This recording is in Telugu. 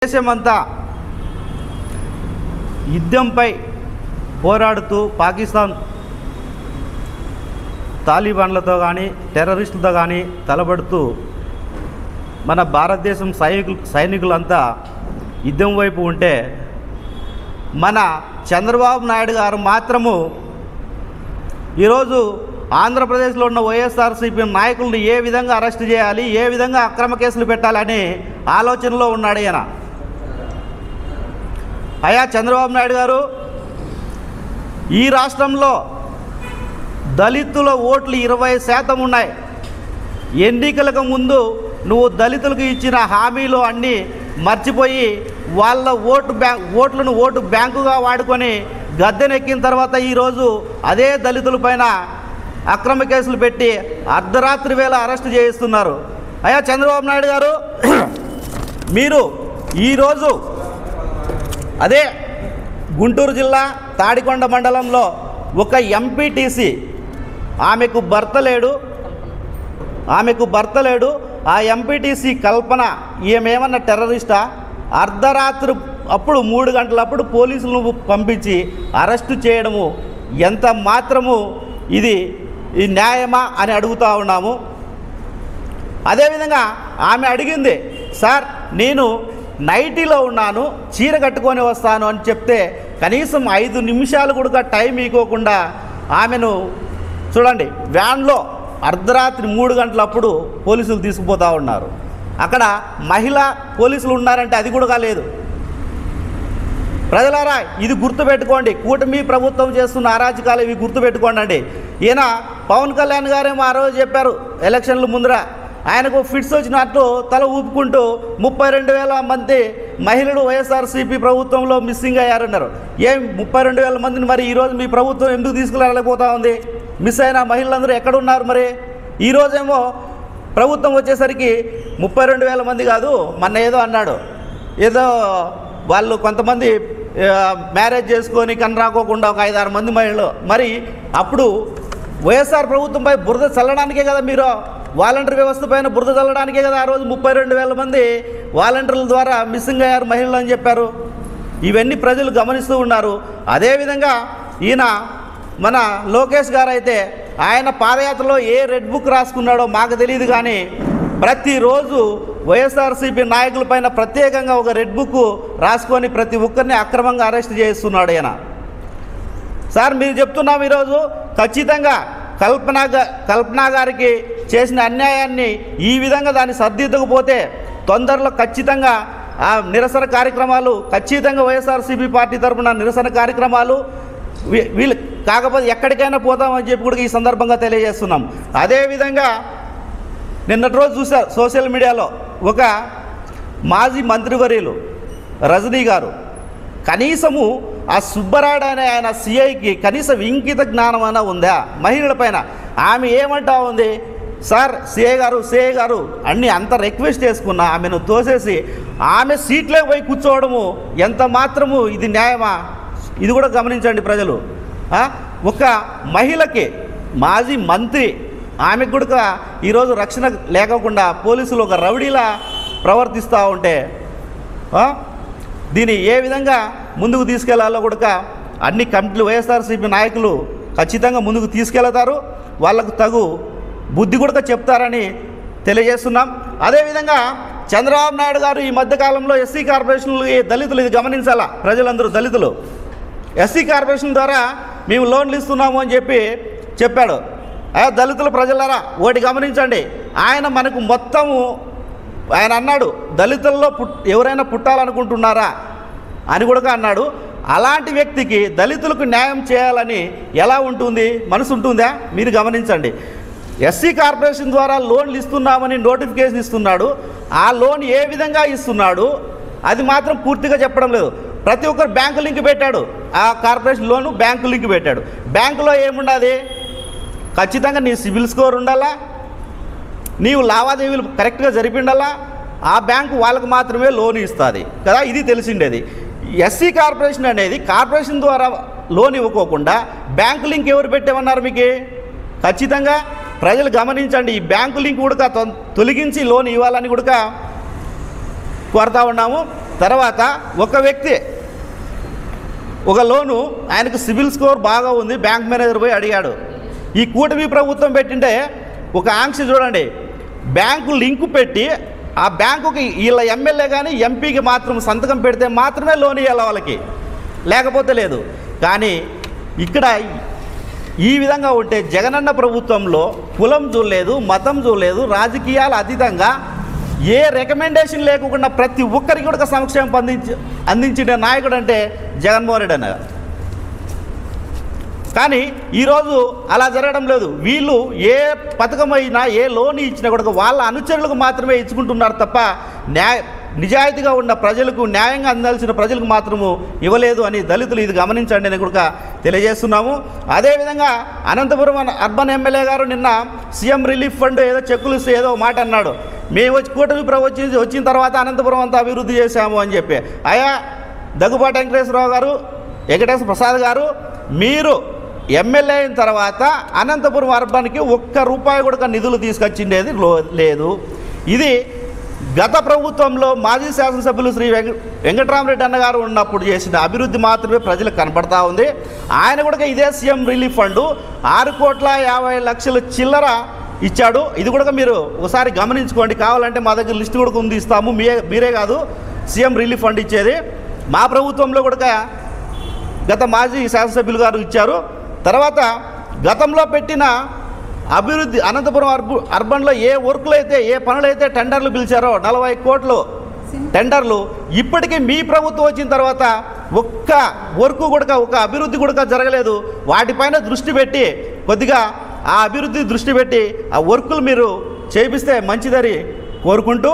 దేశమంతా యుద్ధంపై పోరాడుతూ పాకిస్తాన్ తాలిబాన్లతో కానీ టెర్రరిస్టులతో కానీ తలబడుతూ మన భారతదేశం సైనికులంతా యుద్ధం వైపు ఉంటే మన చంద్రబాబు నాయుడు గారు మాత్రము ఈరోజు ఆంధ్రప్రదేశ్లో ఉన్న వైఎస్ఆర్సీపీ నాయకులను ఏ విధంగా అరెస్ట్ చేయాలి, ఏ విధంగా అక్రమ కేసులు పెట్టాలని ఆలోచనలో ఉన్నాడు ఈయన. అయ్యా చంద్రబాబు నాయుడు గారు, ఈ రాష్ట్రంలో దళితుల ఓట్లు 20% ఉన్నాయి. ఎన్నికలకు ముందు నువ్వు దళితులకు ఇచ్చిన హామీలు అన్నీ మర్చిపోయి వాళ్ళ ఓట్లను ఓటు బ్యాంకుగా వాడుకొని గద్దెనెక్కిన తర్వాత ఈరోజు అదే దళితులపైన అక్రమ కేసులు పెట్టి అర్ధరాత్రి వేళ అరెస్టు చేయిస్తున్నారు. అయ్యా చంద్రబాబు నాయుడు గారు, మీరు ఈరోజు అదే గుంటూరు జిల్లా తాడికొండ మండలంలో ఒక ఎంపీటీసీ ఆమెకు భర్త లేడు. ఆ ఎంపీటీసీ కల్పన ఏమేమన్నా టెర్రరిస్టా? అర్ధరాత్రి అప్పుడు 3 గంటలప్పుడు పోలీసులను పంపించి అరెస్టు చేయడము ఎంత మాత్రము ఇది న్యాయమా అని అడుగుతూ ఉన్నాము. అదేవిధంగా ఆమె అడిగింది, సార్ నేను నైటీలో ఉన్నాను, చీర కట్టుకొని వస్తాను అని చెప్తే కనీసం 5 నిమిషాలు కూడా టైం ఇవ్వకుండా ఆమెను చూడండి వ్యాన్లో అర్ధరాత్రి 3 గంటలప్పుడు పోలీసులు తీసుకుపోతూ ఉన్నారు. అక్కడ మహిళా పోలీసులు ఉన్నారంటే అది కూడా లేదు. ప్రజలారా, ఇది గుర్తుపెట్టుకోండి. కూటమి ప్రభుత్వం చేస్తున్న అరాచకాలు ఇవి గుర్తుపెట్టుకోండి అండి. ఈయన పవన్ కళ్యాణ్ గారేమో ఆ రోజు చెప్పారు ఎలక్షన్ల ముందర, ఆయనకు ఫిట్స్ వచ్చినట్టు తల ఊపుకుంటూ 32,000 మంది మహిళలు వైఎస్ఆర్సీపీ ప్రభుత్వంలో మిస్సింగ్ అయ్యారన్నారు. ఏం 32,000 మందిని మరి ఈరోజు మీ ప్రభుత్వం ఎందుకు తీసుకురాలేకపోతా ఉంది? మిస్ అయిన మహిళలందరూ ఎక్కడున్నారు? మరి ఈరోజేమో ప్రభుత్వం వచ్చేసరికి 32,000 మంది కాదు, మొన్న ఏదో అన్నాడు, ఏదో వాళ్ళు కొంతమంది మ్యారేజ్ చేసుకొని కనరాకోకుండా ఒక 5-6 మంది మహిళలు. మరి అప్పుడు వైఎస్ఆర్ ప్రభుత్వంపై బురద చల్లడానికే కదా, మీరు వాలంటీర్ వ్యవస్థ పైన బురద చల్లడానికే కదా ఆ రోజు 32,000 మంది వాలంటీర్ల ద్వారా మిస్సింగ్ అయ్యారు మహిళలు అని చెప్పారు. ఇవన్నీ ప్రజలు గమనిస్తూ ఉన్నారు. అదేవిధంగా ఈయన మన లోకేష్ గారు అయితే ఆయన పాదయాత్రలో ఏ రెడ్ బుక్ రాసుకున్నాడో మాకు తెలియదు, కానీ ప్రతిరోజు వైఎస్ఆర్సీపీ నాయకులపైన ప్రత్యేకంగా ఒక రెడ్ బుక్ రాసుకొని ప్రతి ఒక్కరిని అక్రమంగా అరెస్ట్ చేస్తున్నాడు ఆయన. సార్ మీరు చెప్తున్నాం ఈరోజు ఖచ్చితంగా కల్పన గారికి చేసిన అన్యాయాన్ని ఈ విధంగా దాన్ని సర్దిద్దకపోతే తొందరలో ఖచ్చితంగా ఆ నిరసన కార్యక్రమాలు, ఖచ్చితంగా వైఎస్ఆర్సీపీ పార్టీ తరఫున నిరసన కార్యక్రమాలు వీళ్ళు కాకపోతే ఎక్కడికైనా పోతామని చెప్పి కూడా ఈ సందర్భంగా తెలియజేస్తున్నాం. అదేవిధంగా నిన్నటి రోజు చూశారు సోషల్ మీడియాలో ఒక మాజీ మంత్రివర్యులు రజనీ గారు, కనీసము ఆ సుబ్బరాయుడు అనే ఆయన సిఐకి కనీసం ఇంకిత జ్ఞానం అయినా ఉందా మహిళల పైన? ఆమె ఏమంటా ఉంది, సార్ సిఐ గారు అన్నీ అంత రిక్వెస్ట్ చేసుకున్నా ఆమెను తోసేసి ఆమె సీట్లే పోయి కూర్చోవడము ఎంత మాత్రము ఇది న్యాయమా? ఇది కూడా గమనించండి ప్రజలు. ఒక మహిళకి మాజీ మంత్రి ఆమెకు కూడా ఈరోజు రక్షణ లేకుండా పోలీసులు ఒక రౌడీలా ప్రవర్తిస్తూ ఉంటే దీన్ని ఏ విధంగా ముందుకు తీసుకెళ్లాలో కూడా అన్ని కమిటీలు వైఎస్ఆర్సీపీ నాయకులు ఖచ్చితంగా ముందుకు తీసుకెళ్తారు, వాళ్లకు తగు బుద్ధి కూడా చెప్తారని తెలియజేస్తున్నాం. అదేవిధంగా చంద్రబాబు నాయుడు గారు ఈ మధ్యకాలంలో ఎస్సీ కార్పొరేషన్లు దళితులు, ఇది గమనించాలా ప్రజలందరూ, దళితులు ఎస్సీ కార్పొరేషన్ ద్వారా మేము లోన్లు ఇస్తున్నాము అని చెప్పాడు. దళితుల ప్రజలారా ఒకటి గమనించండి, ఆయన మనకు మొత్తము ఆయన అన్నాడు దళితుల్లో ఎవరైనా పుట్టాలనుకుంటున్నారా అని కూడా అన్నాడు. అలాంటి వ్యక్తికి దళితులకు న్యాయం చేయాలని ఎలా ఉంటుంది, మనసు ఉంటుందా? మీరు గమనించండి. ఎస్సీ కార్పొరేషన్ ద్వారా లోన్లు ఇస్తున్నామని నోటిఫికేషన్ ఇస్తున్నాడు. ఆ లోన్ ఏ విధంగా ఇస్తున్నాడు అది మాత్రం పూర్తిగా చెప్పడం లేదు. ప్రతి ఒక్కరు బ్యాంకు లింక్ పెట్టాడు, ఆ కార్పొరేషన్ లోను బ్యాంకు లింక్ పెట్టాడు. బ్యాంకులో ఏముండదు, ఖచ్చితంగా నీ సిబిల్ స్కోర్ ఉండాలా, నీవు లావాదేవీలు కరెక్ట్గా జరిపిండాలా, ఆ బ్యాంకు వాళ్ళకు మాత్రమే లోన్ ఇస్తుంది కదా, ఇది తెలిసిండేది. ఎస్సీ కార్పొరేషన్ అనేది కార్పొరేషన్ ద్వారా లోన్ ఇవ్వకోకుండా బ్యాంకు లింక్ ఎవరు పెట్టేమన్నారు మీకు? ఖచ్చితంగా ప్రజలు గమనించండి. ఈ బ్యాంకు లింక్ కూడా తొలగించి లోన్ ఇవ్వాలని కూడా కోరుతా ఉన్నాము. తర్వాత ఒక వ్యక్తి ఒక లోను ఆయనకు సిబిల్ స్కోర్ బాగా ఉంది, బ్యాంక్ మేనేజర్ పోయి అడిగాడు. ఈ కూటమి ప్రభుత్వం పెట్టింటే ఒక ఆంక్ష చూడండి, బ్యాంకు లింకు పెట్టి ఆ బ్యాంకుకి వీళ్ళ ఎమ్మెల్యే కానీ ఎంపీకి మాత్రం సంతకం పెడితే మాత్రమే లోన్ ఇవ్వాలి వాళ్ళకి, లేకపోతే లేదు. కానీ ఇక్కడ ఈ విధంగా ఉంటే జగనన్న ప్రభుత్వంలో కులం చూడలేదు, మతం చూడలేదు, రాజకీయాలు అతీతంగా ఏ రికమెండేషన్ లేకుండా ప్రతి ఒక్కరికి కూడా సంక్షేమం అందించిన నాయకుడు అంటే జగన్మోహన్ రెడ్డి అన్న. కానీ ఈరోజు అలా జరగడం లేదు. వీళ్ళు ఏ పథకం అయినా ఏ లోన్ ఇచ్చినా కూడా వాళ్ళ అనుచరులకు మాత్రమే ఇచ్చుకుంటున్నారు తప్ప నిజాయితీగా ఉన్న ప్రజలకు, న్యాయంగా అందాల్సిన ప్రజలకు మాత్రము ఇవ్వలేదు అని దళితులు ఇది గమనించండి అని కూడా తెలియజేస్తున్నాము. అదేవిధంగా అనంతపురం అర్బన్ ఎమ్మెల్యే గారు నిన్న సీఎం రిలీఫ్ ఫండ్ ఏదో చెక్కులు ఇస్తే ఏదో మాట అన్నాడు. మేము వచ్చి కూటమి ప్రభుత్వం వచ్చిన తర్వాత అనంతపురం అంతా అభివృద్ధి చేశాము అని చెప్పి. అయా దగ్గుబాటి వెంకటేశ్వరరావు గారు, వెంకటేశ్వర ప్రసాద్ గారు, మీరు ఎమ్మెల్యే అయిన తర్వాత అనంతపురం అర్బన్కి ₹1 కూడా నిధులు తీసుకొచ్చిండేది లేదు. ఇది గత ప్రభుత్వంలో మాజీ శాసనసభ్యులు శ్రీ వెంకటరామరెడ్డి అన్నగారు ఉన్నప్పుడు చేసిన అభివృద్ధి మాత్రమే ప్రజలకు కనపడతా ఉంది. ఆయన కూడా ఇదే సీఎం రిలీఫ్ ఫండ్ 6,50,00,000 చిల్లర ఇచ్చాడు. ఇది కూడా మీరు ఒకసారి గమనించుకోండి. కావాలంటే మా దగ్గర లిస్టు కూడా ఉంది, ఇస్తాము. మీరే కాదు సీఎం రిలీఫ్ ఫండ్ ఇచ్చేది. మా ప్రభుత్వంలో కూడా గత మాజీ శాసనసభ్యులు గారు ఇచ్చారు. తర్వాత గతంలో పెట్టిన అభివృద్ధి అనంతపురం అర్బన్లో ఏ వర్కులు అయితే, ఏ పనులైతే టెండర్లు పిలిచారో 40 కోట్లు టెండర్లు, ఇప్పటికీ మీ ప్రభుత్వం వచ్చిన తర్వాత ఒక్క వర్కు కూడా, ఒక అభివృద్ధి కూడా జరగలేదు. వాటిపైన దృష్టి పెట్టి కొద్దిగా ఆ అభివృద్ధి దృష్టి పెట్టి ఆ వర్కులు మీరు చేపిస్తే మంచిదని కోరుకుంటూ